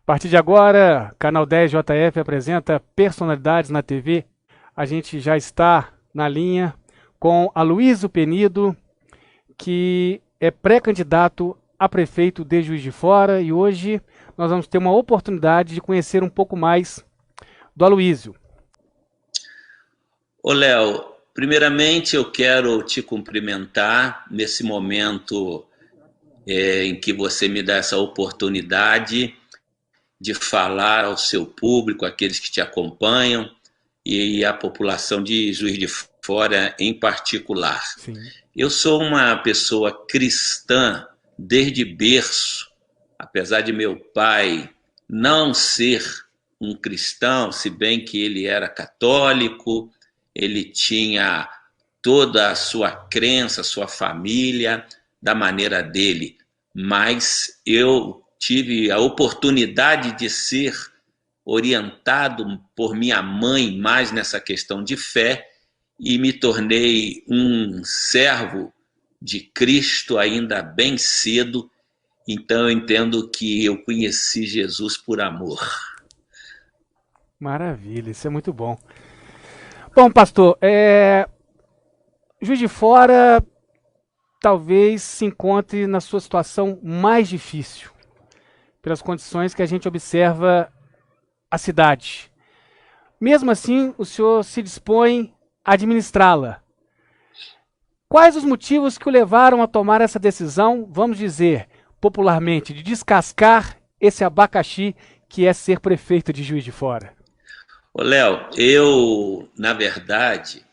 A partir de agora, Canal 10 JF apresenta Personalidades na TV. A gente já está na linha com Aloysio Penido, que é pré-candidato a prefeito de Juiz de Fora, e hoje nós vamos ter uma oportunidade de conhecer um pouco mais do Aloysio. Ô Léo, primeiramente eu quero te cumprimentar nesse momento em que você me dá essa oportunidade de falar ao seu público, aqueles que te acompanham e a população de Juiz de Fora em particular. Sim. Eu sou uma pessoa cristã desde berço, apesar de meu pai não ser um cristão, se bem que ele era católico, ele tinha toda a sua crença, sua família, da maneira dele, mas eu tive a oportunidade de ser orientado por minha mãe mais nessa questão de fé e me tornei um servo de Cristo ainda bem cedo. Então eu entendo que eu conheci Jesus por amor. Maravilha, isso é muito bom. Bom, pastor, Juiz de Fora talvez se encontre na sua situação mais difícil, pelas condições que a gente observa a cidade. Mesmo assim, o senhor se dispõe a administrá-la. Quais os motivos que o levaram a tomar essa decisão, vamos dizer popularmente, de descascar esse abacaxi que é ser prefeito de Juiz de Fora? Ô Léo, eu, na verdade,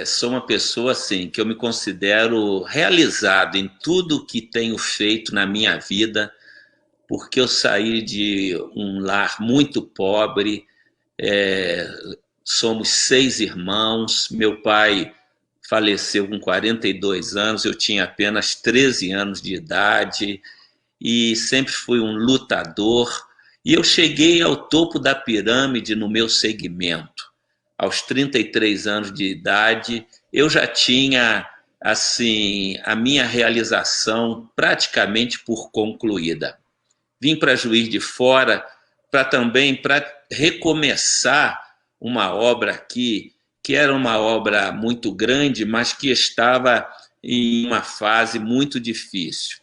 sou uma pessoa assim, que eu me considero realizado em tudo que tenho feito na minha vida, porque eu saí de um lar muito pobre, somos 6 irmãos, meu pai faleceu com 42 anos, eu tinha apenas 13 anos de idade e sempre fui um lutador. E eu cheguei ao topo da pirâmide no meu segmento. Aos 33 anos de idade, eu já tinha assim a minha realização praticamente por concluída. Vim para Juiz de Fora para recomeçar uma obra aqui, que era uma obra muito grande, mas que estava em uma fase muito difícil.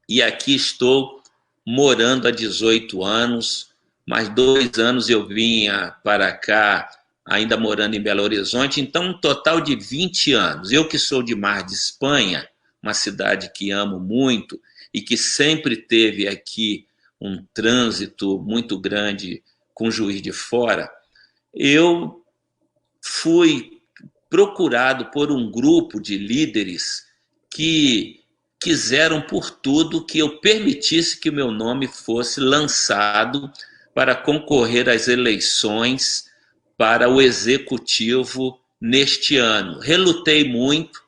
E aqui estou morando há 18 anos, mais 2 anos eu vinha para cá, ainda morando em Belo Horizonte, então um total de 20 anos. Eu que sou de Mar de Espanha, uma cidade que amo muito e que sempre teve aqui um trânsito muito grande com Juiz de Fora, eu fui procurado por um grupo de líderes que quiseram por tudo que eu permitisse que o meu nome fosse lançado para concorrer às eleições para o executivo neste ano. Relutei muito,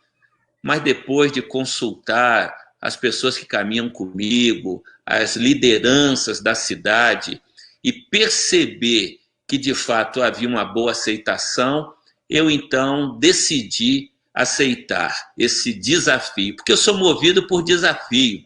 mas depois de consultar as pessoas que caminham comigo, as lideranças da cidade, e perceber que de fato havia uma boa aceitação, eu então decidi aceitar esse desafio, porque eu sou movido por desafio.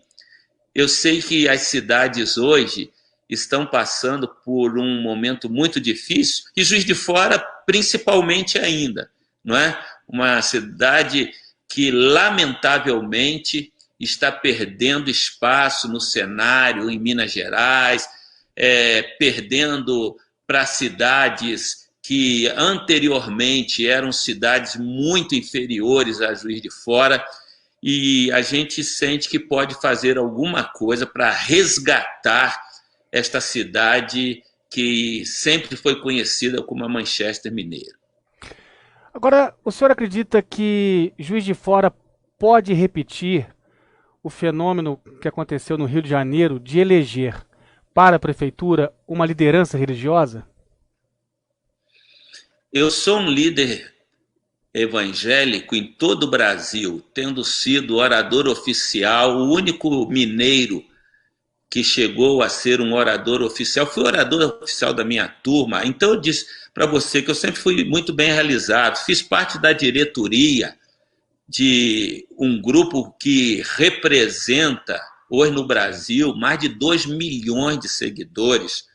Eu sei que as cidades hoje estão passando por um momento muito difícil, e Juiz de Fora principalmente ainda, não é? Uma cidade que lamentavelmente está perdendo espaço no cenário em Minas Gerais, perdendo para cidades que anteriormente eram cidades muito inferiores a Juiz de Fora, e a gente sente que pode fazer alguma coisa para resgatar esta cidade que sempre foi conhecida como a Manchester Mineira. Agora, o senhor acredita que Juiz de Fora pode repetir o fenômeno que aconteceu no Rio de Janeiro de eleger para a prefeitura uma liderança religiosa? Eu sou um líder evangélico em todo o Brasil, tendo sido orador oficial, o único mineiro que chegou a ser um orador oficial. Fui orador oficial da minha turma, então eu disse para você que eu sempre fui muito bem realizado. Fiz parte da diretoria de um grupo que representa hoje no Brasil, mais de 2 milhões de seguidores.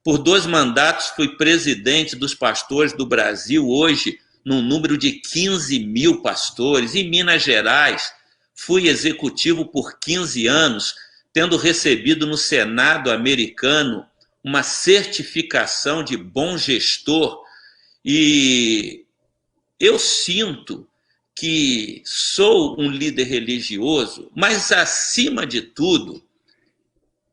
Por 2 mandatos fui presidente dos pastores do Brasil, hoje num número de 15 mil pastores. Em Minas Gerais, fui executivo por 15 anos, tendo recebido no Senado americano uma certificação de bom gestor. E eu sinto que sou um líder religioso, mas, acima de tudo,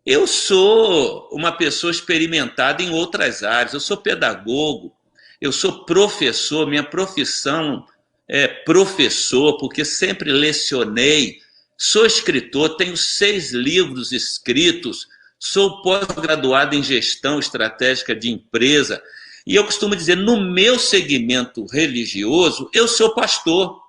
eu sou uma pessoa experimentada em outras áreas. Eu sou pedagogo, eu sou professor, minha profissão é professor, porque sempre lecionei. Sou escritor, tenho 6 livros escritos, sou pós-graduado em gestão estratégica de empresa. E eu costumo dizer, no meu segmento religioso, eu sou pastor.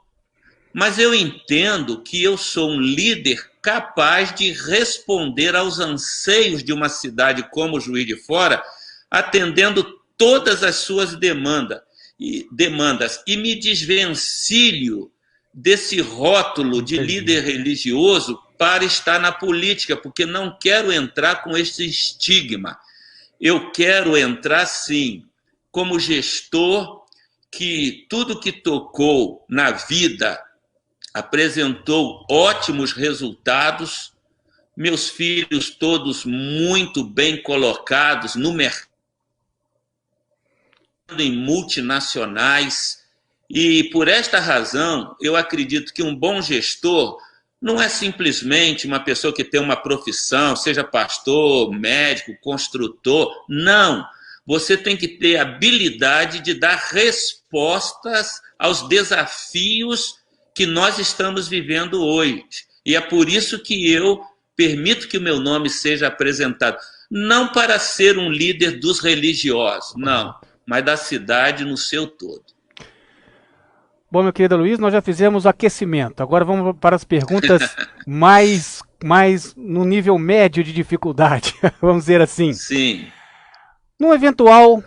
Mas eu entendo que eu sou um líder capaz de responder aos anseios de uma cidade como Juiz de Fora, atendendo todas as suas demandas, e me desvencilho desse rótulo de líder religioso para estar na política, porque não quero entrar com esse estigma. Eu quero entrar, sim, como gestor que tudo que tocou na vida apresentou ótimos resultados, meus filhos todos muito bem colocados no mercado, em multinacionais, e por esta razão eu acredito que um bom gestor não é simplesmente uma pessoa que tem uma profissão, seja pastor, médico, construtor, não. Você tem que ter habilidade de dar respostas aos desafios que nós estamos vivendo hoje. E é por isso que eu permito que o meu nome seja apresentado. Não para ser um líder dos religiosos, não, mas da cidade no seu todo. Bom, meu querido Luiz, nós já fizemos o aquecimento. Agora vamos para as perguntas mais no nível médio de dificuldade, vamos dizer assim. Sim. Num eventual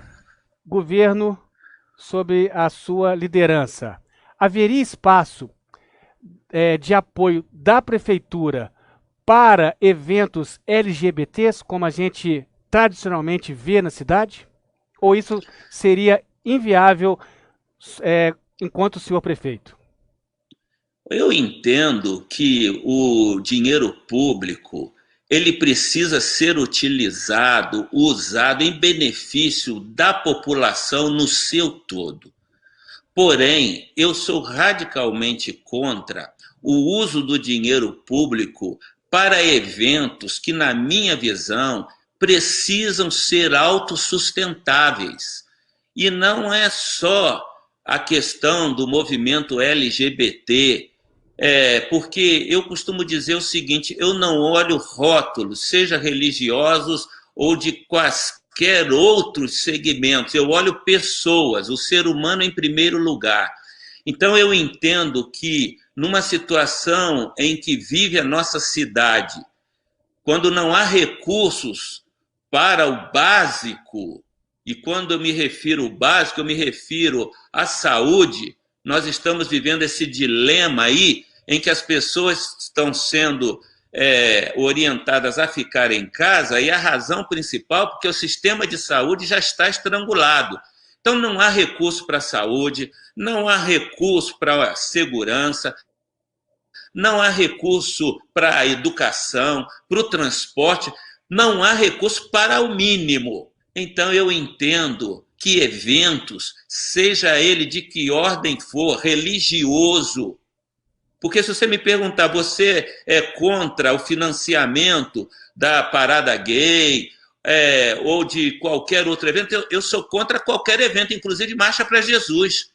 governo sob a sua liderança, haveria espaço de apoio da prefeitura para eventos LGBTs, como a gente tradicionalmente vê na cidade? Ou isso seria inviável enquanto senhor prefeito? Eu entendo que o dinheiro público ele precisa ser utilizado, usado em benefício da população no seu todo. Porém, eu sou radicalmente contra o uso do dinheiro público para eventos que, na minha visão, precisam ser autossustentáveis. E não é só a questão do movimento LGBT, porque eu costumo dizer o seguinte, eu não olho rótulos, seja religiosos ou de quaisquer outros segmentos, eu olho pessoas, o ser humano em primeiro lugar. Então eu entendo que numa situação em que vive a nossa cidade, quando não há recursos para o básico, e quando eu me refiro ao básico, eu me refiro à saúde, nós estamos vivendo esse dilema aí, em que as pessoas estão sendo orientadas a ficar em casa, e a razão principal porque o sistema de saúde já está estrangulado. Então não há recurso para a saúde, não há recurso para a segurança, não há recurso para a educação, para o transporte, não há recurso para o mínimo. Então eu entendo que eventos, seja ele de que ordem for, religioso, porque se você me perguntar, você é contra o financiamento da parada gay ou de qualquer outro evento? Eu sou contra qualquer evento, inclusive Marcha para Jesus.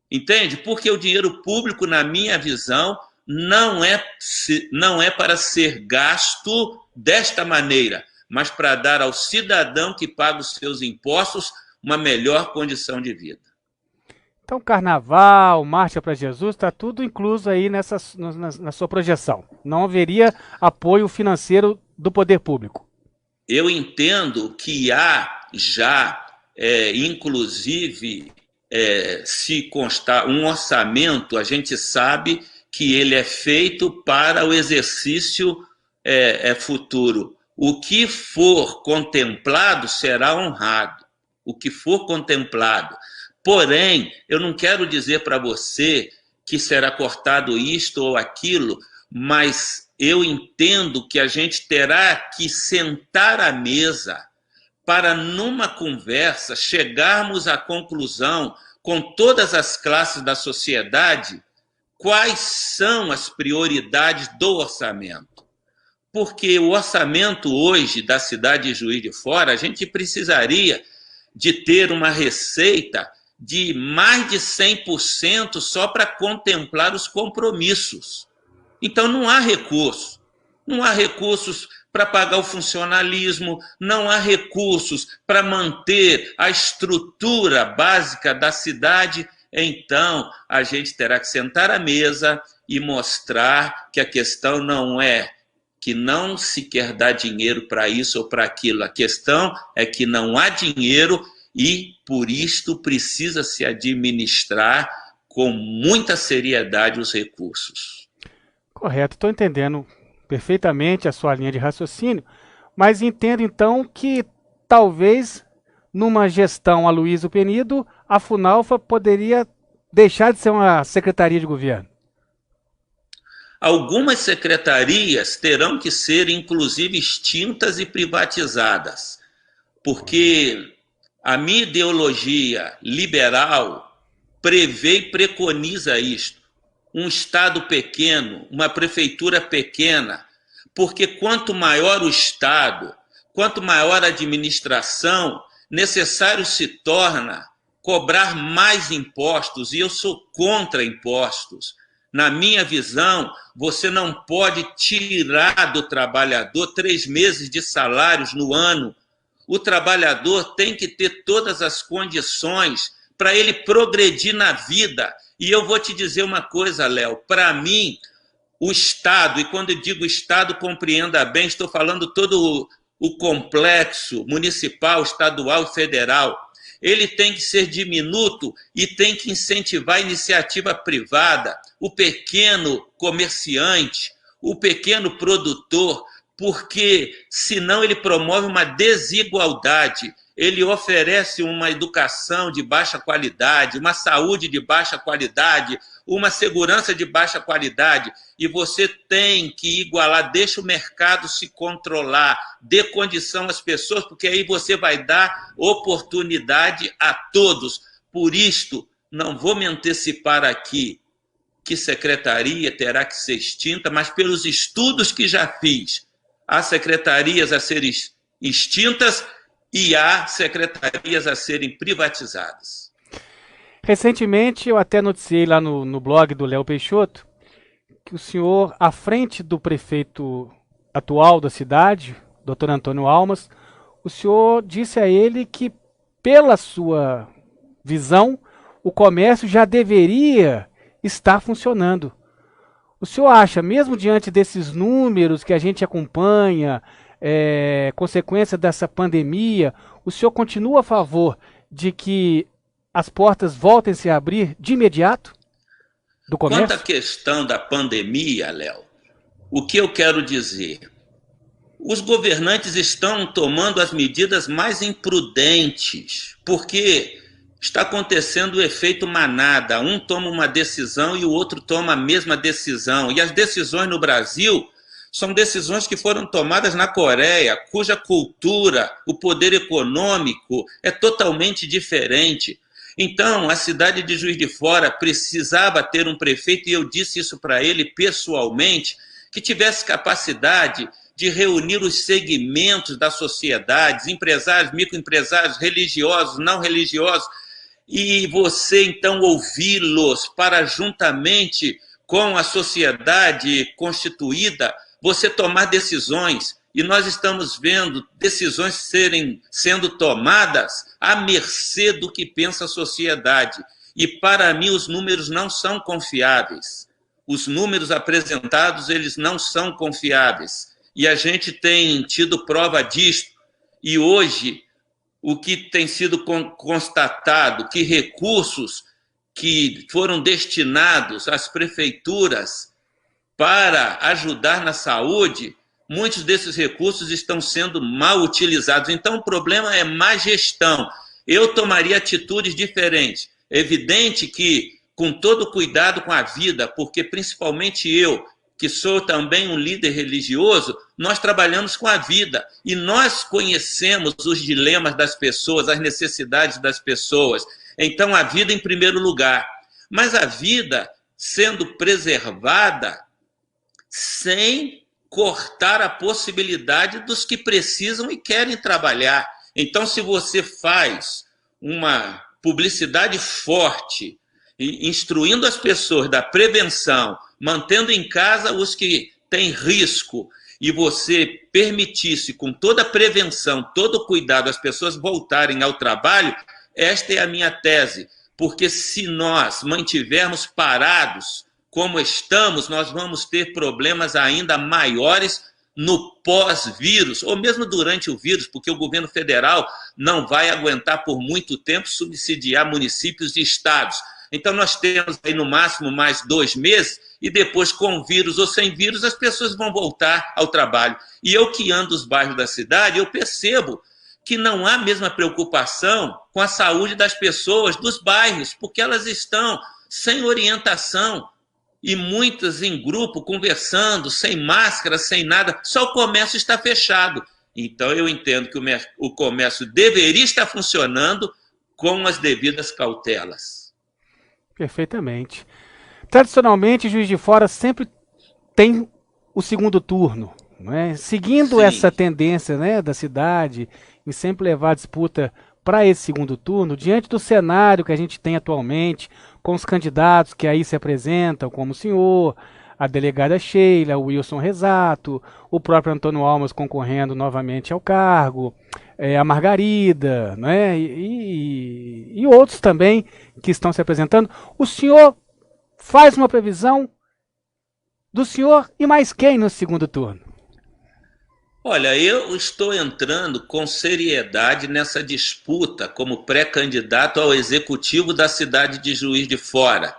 Entende? Porque o dinheiro público, na minha visão, não é para ser gasto desta maneira, mas para dar ao cidadão que paga os seus impostos uma melhor condição de vida. Então, carnaval, Marcha para Jesus, está tudo incluso aí na sua projeção. Não haveria apoio financeiro do poder público. Eu entendo que há já, inclusive, se constar um orçamento, a gente sabe que ele é feito para o exercício é futuro. O que for contemplado será honrado. O que for contemplado. Porém, eu não quero dizer para você que será cortado isto ou aquilo, mas eu entendo que a gente terá que sentar à mesa para, numa conversa, chegarmos à conclusão, com todas as classes da sociedade, quais são as prioridades do orçamento. Porque o orçamento hoje da cidade de Juiz de Fora, a gente precisaria de ter uma receita de mais de 100% só para contemplar os compromissos. Então não há recurso. Não há recursos para pagar o funcionalismo, não há recursos para manter a estrutura básica da cidade. Então a gente terá que sentar à mesa e mostrar que a questão não é que não se quer dar dinheiro para isso ou para aquilo. A questão é que não há dinheiro e, por isto, precisa se administrar com muita seriedade os recursos. Correto, estou entendendo perfeitamente a sua linha de raciocínio, mas entendo então que talvez numa gestão Aloysio Penido, a Funalfa poderia deixar de ser uma secretaria de governo. Algumas secretarias terão que ser, inclusive, extintas e privatizadas, porque a minha ideologia liberal prevê e preconiza isto. Um Estado pequeno, uma prefeitura pequena, porque quanto maior o Estado, quanto maior a administração, necessário se torna cobrar mais impostos, e eu sou contra impostos. Na minha visão, você não pode tirar do trabalhador 3 meses de salários no ano. O trabalhador tem que ter todas as condições para ele progredir na vida. E eu vou te dizer uma coisa, Léo, para mim, o Estado, e quando eu digo Estado, compreenda bem, estou falando todo o complexo municipal, estadual e federal, ele tem que ser diminuto e tem que incentivar a iniciativa privada, o pequeno comerciante, o pequeno produtor, porque senão ele promove uma desigualdade, ele oferece uma educação de baixa qualidade, uma saúde de baixa qualidade, uma segurança de baixa qualidade, e você tem que igualar, deixa o mercado se controlar, dê condição às pessoas, porque aí você vai dar oportunidade a todos. Por isto, não vou me antecipar aqui que secretaria terá que ser extinta, mas pelos estudos que já fiz, há secretarias a serem extintas e há secretarias a serem privatizadas. Recentemente, eu até noticiei lá no blog do Léo Peixoto que o senhor, à frente do prefeito atual da cidade, Dr. Antônio Almas, o senhor disse a ele que, pela sua visão, o comércio já deveria estar funcionando. O senhor acha, mesmo diante desses números que a gente acompanha, consequência dessa pandemia, o senhor continua a favor de que as portas voltem a se abrir de imediato do comércio? Quanto à questão da pandemia, Léo, o que eu quero dizer? Os governantes estão tomando as medidas mais imprudentes, porque está acontecendo o efeito manada. Um toma uma decisão e o outro toma a mesma decisão. E as decisões no Brasil são decisões que foram tomadas na Coreia, cuja cultura, o poder econômico é totalmente diferente. Então, a cidade de Juiz de Fora precisava ter um prefeito, e eu disse isso para ele pessoalmente, que tivesse capacidade de reunir os segmentos da sociedade, empresários, microempresários, religiosos, não religiosos, e você então ouvi-los para, juntamente com a sociedade constituída, você tomar decisões. E nós estamos vendo decisões sendo tomadas à mercê do que pensa a sociedade. E, para mim, os números não são confiáveis. Os números apresentados, eles não são confiáveis. E a gente tem tido prova disto. E hoje, o que tem sido constatado, que recursos que foram destinados às prefeituras para ajudar na saúde muitos desses recursos estão sendo mal utilizados. Então, o problema é má gestão. Eu tomaria atitudes diferentes. É evidente que, com todo cuidado com a vida, porque principalmente eu, que sou também um líder religioso, nós trabalhamos com a vida e nós conhecemos os dilemas das pessoas, as necessidades das pessoas. Então, a vida em primeiro lugar. Mas a vida sendo preservada sem cortar a possibilidade dos que precisam e querem trabalhar. Então, se você faz uma publicidade forte, instruindo as pessoas da prevenção, mantendo em casa os que têm risco, e você permitisse, com toda a prevenção, todo o cuidado, as pessoas voltarem ao trabalho, esta é a minha tese. Porque se nós mantivermos parados como estamos, nós vamos ter problemas ainda maiores no pós-vírus, ou mesmo durante o vírus, porque o governo federal não vai aguentar por muito tempo subsidiar municípios e estados. Então, nós temos aí no máximo mais 2 meses, e depois, com vírus ou sem vírus, as pessoas vão voltar ao trabalho. E eu que ando os bairros da cidade, eu percebo que não há a mesma preocupação com a saúde das pessoas dos bairros, porque elas estão sem orientação, e muitas em grupo, conversando, sem máscara, sem nada, só o comércio está fechado. Então, eu entendo que o comércio deveria estar funcionando com as devidas cautelas. Perfeitamente. Tradicionalmente, Juiz de Fora sempre tem o segundo turno, não é? Seguindo Sim. essa tendência, né, da cidade em sempre levar a disputa para esse segundo turno, diante do cenário que a gente tem atualmente, com os candidatos que aí se apresentam, como o senhor, a delegada Sheila, o Wilson Rezato, o próprio Antônio Almas concorrendo novamente ao cargo, a Margarida, né, e outros também que estão se apresentando. O senhor faz uma previsão do senhor e mais quem no segundo turno? Olha, eu estou entrando com seriedade nessa disputa como pré-candidato ao executivo da cidade de Juiz de Fora.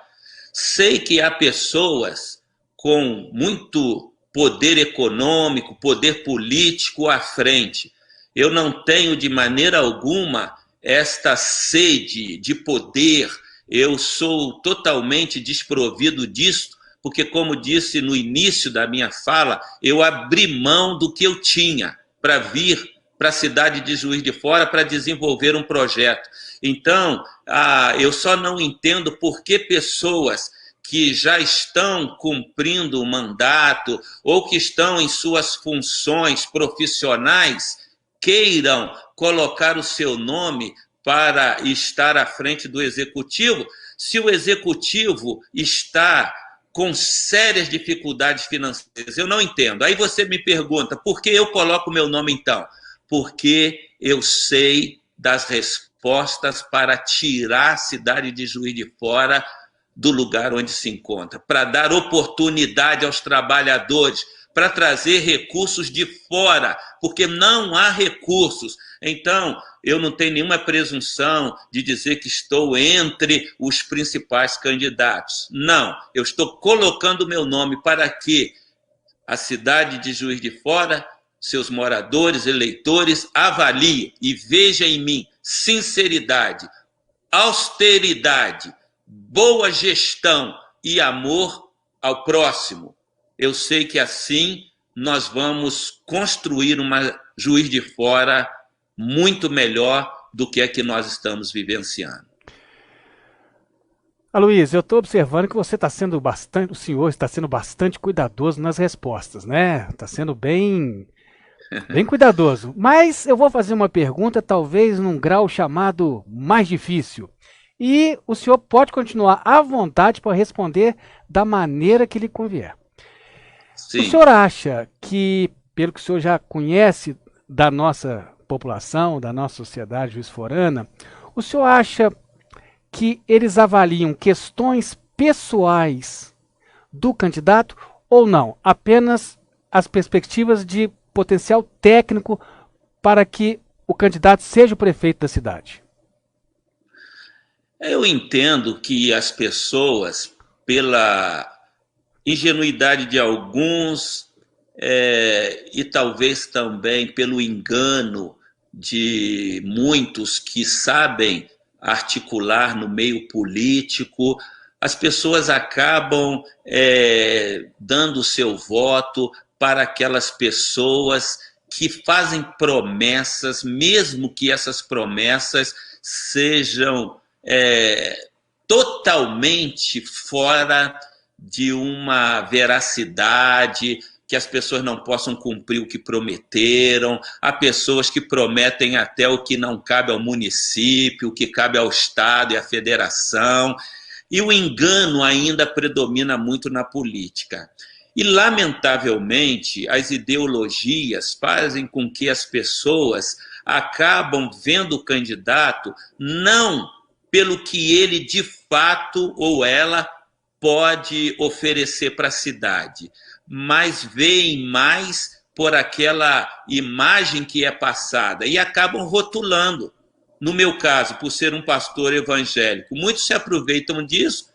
Sei que há pessoas com muito poder econômico, poder político à frente. Eu não tenho de maneira alguma esta sede de poder. Eu sou totalmente desprovido disso, porque, como disse no início da minha fala, eu abri mão do que eu tinha para vir para a cidade de Juiz de Fora para desenvolver um projeto. Então, eu só não entendo por que pessoas que já estão cumprindo o mandato ou que estão em suas funções profissionais queiram colocar o seu nome para estar à frente do executivo, se o executivo está com sérias dificuldades financeiras. Eu não entendo. Aí você me pergunta, por que eu coloco o meu nome então? Porque eu sei das respostas para tirar a cidade de Juiz de Fora do lugar onde se encontra, para dar oportunidade aos trabalhadores, para trazer recursos de fora, porque não há recursos. Então, eu não tenho nenhuma presunção de dizer que estou entre os principais candidatos. Não, eu estou colocando o meu nome para que a cidade de Juiz de Fora, seus moradores, eleitores, avaliem e vejam em mim sinceridade, austeridade, boa gestão e amor ao próximo. Eu sei que assim nós vamos construir uma Juiz de Fora muito melhor do que é que nós estamos vivenciando. Aloysio, eu estou observando que você está sendo bastante, o senhor está sendo bastante cuidadoso nas respostas, né? Está sendo bem cuidadoso. Mas eu vou fazer uma pergunta, talvez num grau chamado mais difícil. E o senhor pode continuar à vontade para responder da maneira que lhe convier. Sim. O senhor acha que, pelo que o senhor já conhece da nossa população, da nossa sociedade juiz-forana, o senhor acha que eles avaliam questões pessoais do candidato ou não? Apenas as perspectivas de potencial técnico para que o candidato seja o prefeito da cidade? Eu entendo que as pessoas, pela ingenuidade de alguns, e talvez também pelo engano de muitos que sabem articular no meio político, as pessoas acabam dando o seu voto para aquelas pessoas que fazem promessas, mesmo que essas promessas sejam totalmente fora de uma veracidade, que as pessoas não possam cumprir o que prometeram. Há pessoas que prometem até o que não cabe ao município, o que cabe ao Estado e à federação, e o engano ainda predomina muito na política. E, lamentavelmente, as ideologias fazem com que as pessoas acabam vendo o candidato não pelo que ele de fato ou ela pode oferecer para a cidade, mas veem mais por aquela imagem que é passada e acabam rotulando. No meu caso, por ser um pastor evangélico, muitos se aproveitam disso.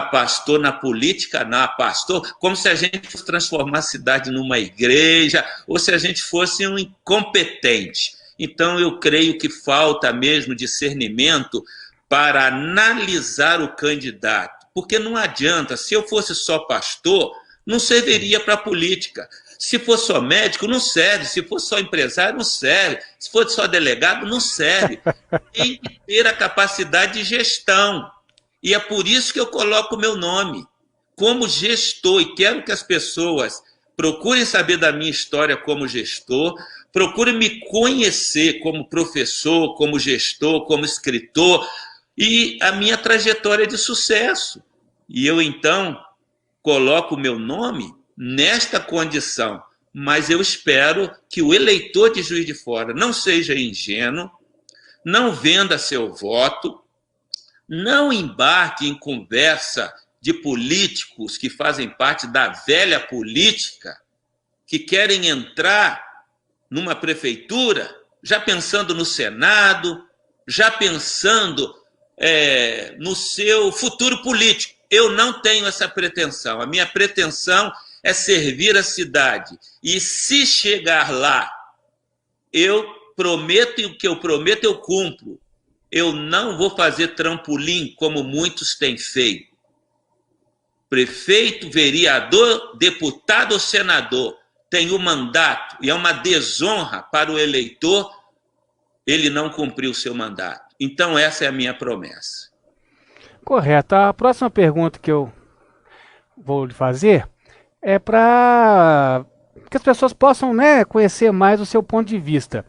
Pastor na política, não, pastor, como se a gente fosse transformar a cidade numa igreja, ou se a gente fosse um incompetente. Então, eu creio que falta mesmo discernimento para analisar o candidato, porque não adianta, se eu fosse só pastor, não serviria para a política. Se for só médico, não serve. Se for só empresário, não serve. Se for só delegado, não serve. Tem que ter a capacidade de gestão. E é por isso que eu coloco o meu nome como gestor, e quero que as pessoas procurem saber da minha história como gestor, procurem me conhecer como professor, como gestor, como escritor, e a minha trajetória de sucesso. E eu, então, coloco o meu nome nesta condição, mas eu espero que o eleitor de Juiz de Fora não seja ingênuo, não venda seu voto, não embarque em conversa de políticos que fazem parte da velha política, que querem entrar numa prefeitura já pensando no Senado, já pensando no seu futuro político. Eu não tenho essa pretensão. A minha pretensão é servir a cidade. E se chegar lá, eu prometo, e o que eu prometo eu cumpro. Eu não vou fazer trampolim como muitos têm feito. Prefeito, vereador, deputado ou senador tem o mandato e é uma desonra para o eleitor ele não cumprir o seu mandato. Então, essa é a minha promessa. Correto. A próxima pergunta que eu vou lhe fazer é para que as pessoas possam, né, conhecer mais o seu ponto de vista.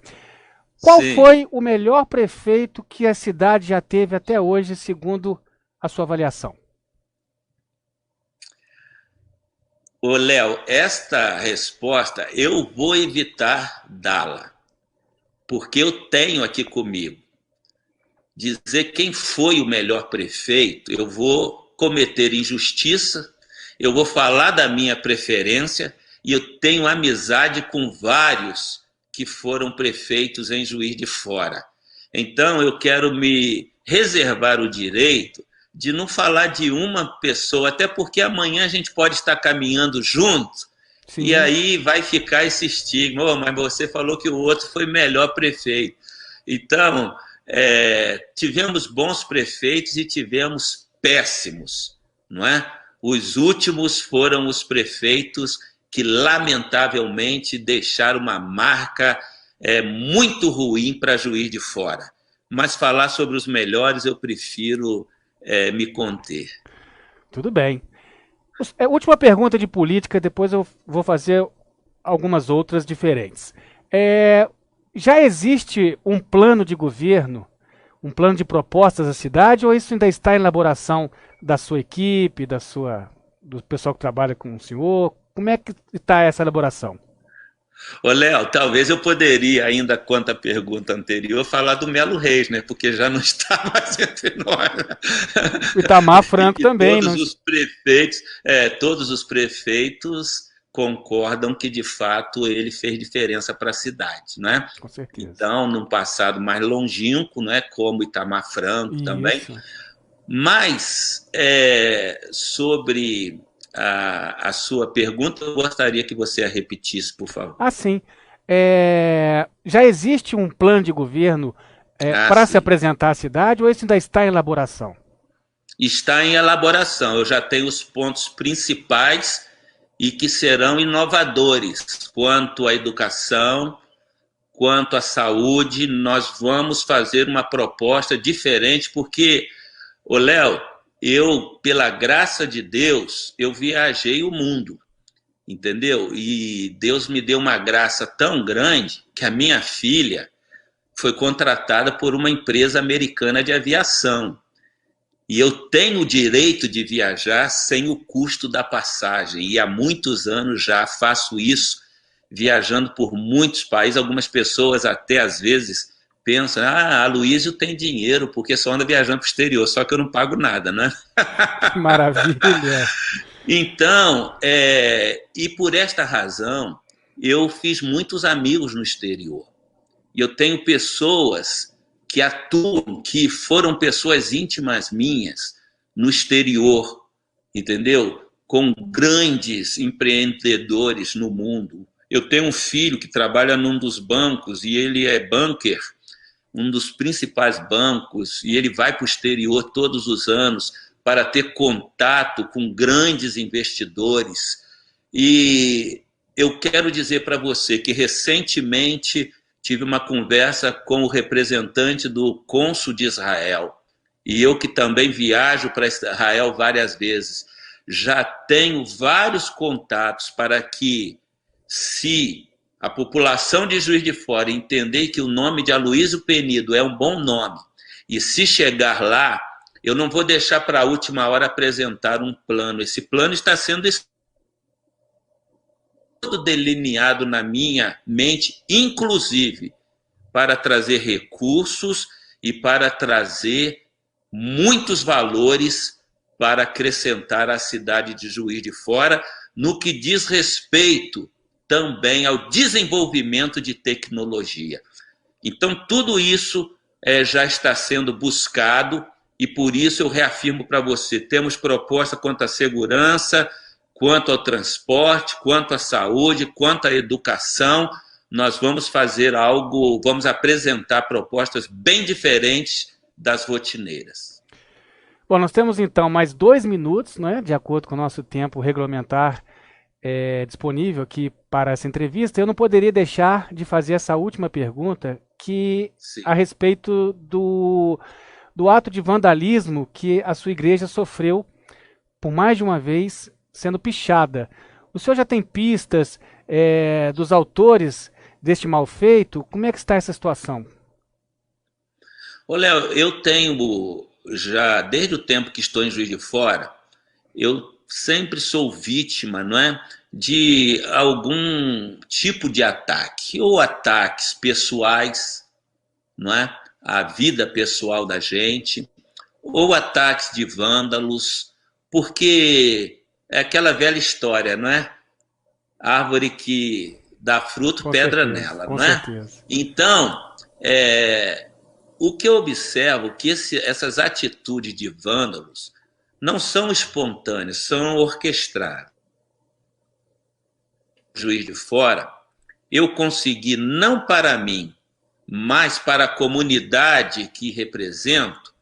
Qual Sim. foi o melhor prefeito que a cidade já teve até hoje, segundo a sua avaliação? Ô, Léo, esta resposta eu vou evitar dá-la, porque eu tenho aqui comigo. Dizer quem foi o melhor prefeito, eu vou cometer injustiça, eu vou falar da minha preferência, e eu tenho amizade com vários que foram prefeitos em Juiz de Fora. Então, eu quero me reservar o direito de não falar de uma pessoa, até porque amanhã a gente pode estar caminhando junto, sim, e aí vai ficar esse estigma, oh, mas você falou que o outro foi melhor prefeito. Então, tivemos bons prefeitos e tivemos péssimos, não é? Os últimos foram os prefeitos que, lamentavelmente, deixaram uma marca muito ruim para Juiz de Fora. Mas falar sobre os melhores eu prefiro me conter. Tudo bem. Última pergunta de política, depois eu vou fazer algumas outras diferentes. Já existe um plano de governo, um plano de propostas da cidade, ou isso ainda está em elaboração da sua equipe, do pessoal que trabalha com o senhor? Como é que está essa elaboração? Ô, Léo, talvez eu poderia, ainda quanto à pergunta anterior, falar do Melo Reis, né? Porque já não está mais entre nós. O Itamar Franco também, todos não? Os todos os prefeitos concordam que, de fato, ele fez diferença para a cidade, né? Com certeza. Então, num passado mais longínquo, né? Como Itamar Franco também. Mas, sobre a sua pergunta, eu gostaria que você a repetisse, por favor. Ah, sim. Já existe um plano de governo para se Sim. apresentar à cidade ou esse ainda está em elaboração? Está em elaboração. Eu já tenho os pontos principais e que serão inovadores quanto à educação, quanto à saúde. Nós vamos fazer uma proposta diferente, porque, ô Léo, eu, pela graça de Deus, eu viajei o mundo, entendeu? E Deus me deu uma graça tão grande que a minha filha foi contratada por uma empresa americana de aviação. E eu tenho o direito de viajar sem o custo da passagem. E há muitos anos já faço isso, viajando por muitos países. Algumas pessoas até às vezes pensam, a Luísio tem dinheiro porque só anda viajando para o exterior, só que eu não pago nada, né? Que maravilha! Então, e por esta razão, eu fiz muitos amigos no exterior. E eu tenho pessoas que atuam, que foram pessoas íntimas minhas no exterior, entendeu? Com grandes empreendedores no mundo. Eu tenho um filho que trabalha num dos bancos e ele é banker, um dos principais bancos, e ele vai para o exterior todos os anos para ter contato com grandes investidores. E eu quero dizer para você que recentemente tive uma conversa com o representante do cônsul de Israel, e eu que também viajo para Israel várias vezes, já tenho vários contatos para que, se a população de Juiz de Fora entender que o nome de Aloysio Penido é um bom nome, e se chegar lá, eu não vou deixar para a última hora apresentar um plano. Esse plano está sendo todo delineado na minha mente, inclusive para trazer recursos e para trazer muitos valores para acrescentar à cidade de Juiz de Fora, no que diz respeito também ao desenvolvimento de tecnologia. Então, tudo isso já está sendo buscado, e por isso eu reafirmo para você, temos proposta quanto à segurança, quanto ao transporte, quanto à saúde, quanto à educação. Nós vamos fazer algo, vamos apresentar propostas bem diferentes das rotineiras. Bom, nós temos então mais 2 minutos, né, de acordo com o nosso tempo regulamentar disponível aqui para essa entrevista. Eu não poderia deixar de fazer essa última pergunta, que a respeito do ato de vandalismo que a sua igreja sofreu por mais de uma vez, sendo pichada. O senhor já tem pistas dos autores deste mal feito? Como é que está essa situação? Ô, Léo, eu tenho já, desde o tempo que estou em Juiz de Fora, eu sempre sou vítima, não é, de algum tipo de ataque, ou ataques pessoais, não é, à vida pessoal da gente, ou ataques de vândalos, porque é aquela velha história, não é? Árvore que dá fruto, Com pedra certeza, nela, com não é? certeza. Então, o que eu observo é que essas atitudes de vândalos não são espontâneas, são orquestradas. Juiz de Fora, eu consegui, não para mim, mas para a comunidade que represento,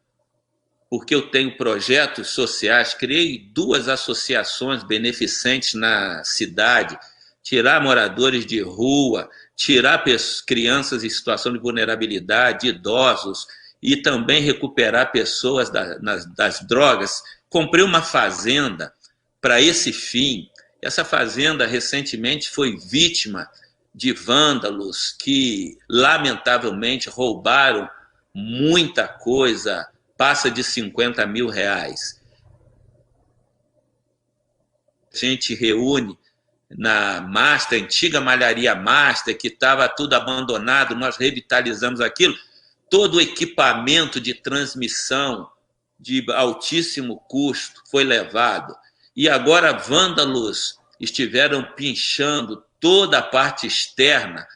porque eu tenho projetos sociais, criei 2 associações beneficentes na cidade, tirar moradores de rua, tirar crianças em situação de vulnerabilidade, idosos, e também recuperar pessoas das drogas. Comprei uma fazenda para esse fim. Essa fazenda recentemente foi vítima de vândalos que, lamentavelmente, roubaram muita coisa, passa de R$50 mil. A gente reúne na Master, antiga malharia Master, que estava tudo abandonado, nós revitalizamos aquilo, todo o equipamento de transmissão de altíssimo custo foi levado, e agora vândalos estiveram pinchando toda a parte externa.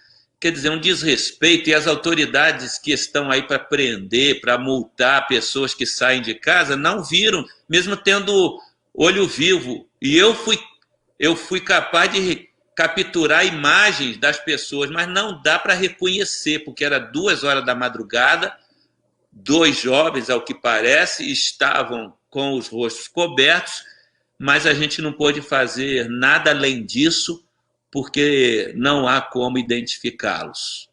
Quer dizer, um desrespeito, e as autoridades que estão aí para prender, para multar pessoas que saem de casa, não viram, mesmo tendo olho vivo E eu fui capaz de capturar imagens das pessoas, mas não dá para reconhecer, porque era 2 horas da madrugada, 2 jovens, ao que parece, estavam com os rostos cobertos, mas a gente não pôde fazer nada além disso, porque não há como identificá-los.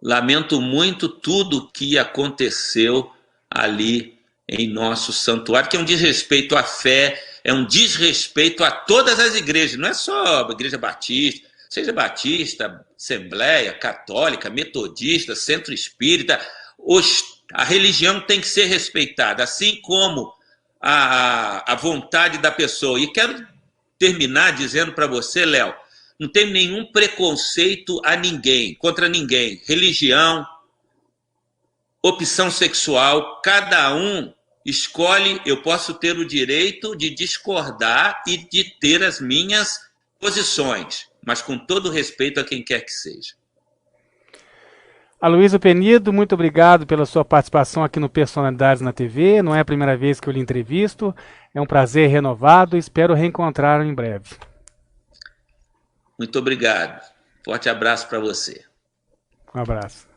Lamento muito tudo que aconteceu ali em nosso santuário, que é um desrespeito à fé, é um desrespeito a todas as igrejas, não é só a Igreja Batista, seja Batista, Assembleia, Católica, Metodista, Centro Espírita, a religião tem que ser respeitada, assim como a vontade da pessoa. E quero terminar dizendo para você, Léo, não tem nenhum preconceito a ninguém, contra ninguém. Religião, opção sexual, cada um escolhe. Eu posso ter o direito de discordar e de ter as minhas posições, mas com todo respeito a quem quer que seja. Aloysio Penido, muito obrigado pela sua participação aqui no Personalidades na TV. Não é a primeira vez que eu lhe entrevisto. É um prazer renovado. Espero reencontrá-lo em breve. Muito obrigado. Forte abraço para você. Um abraço.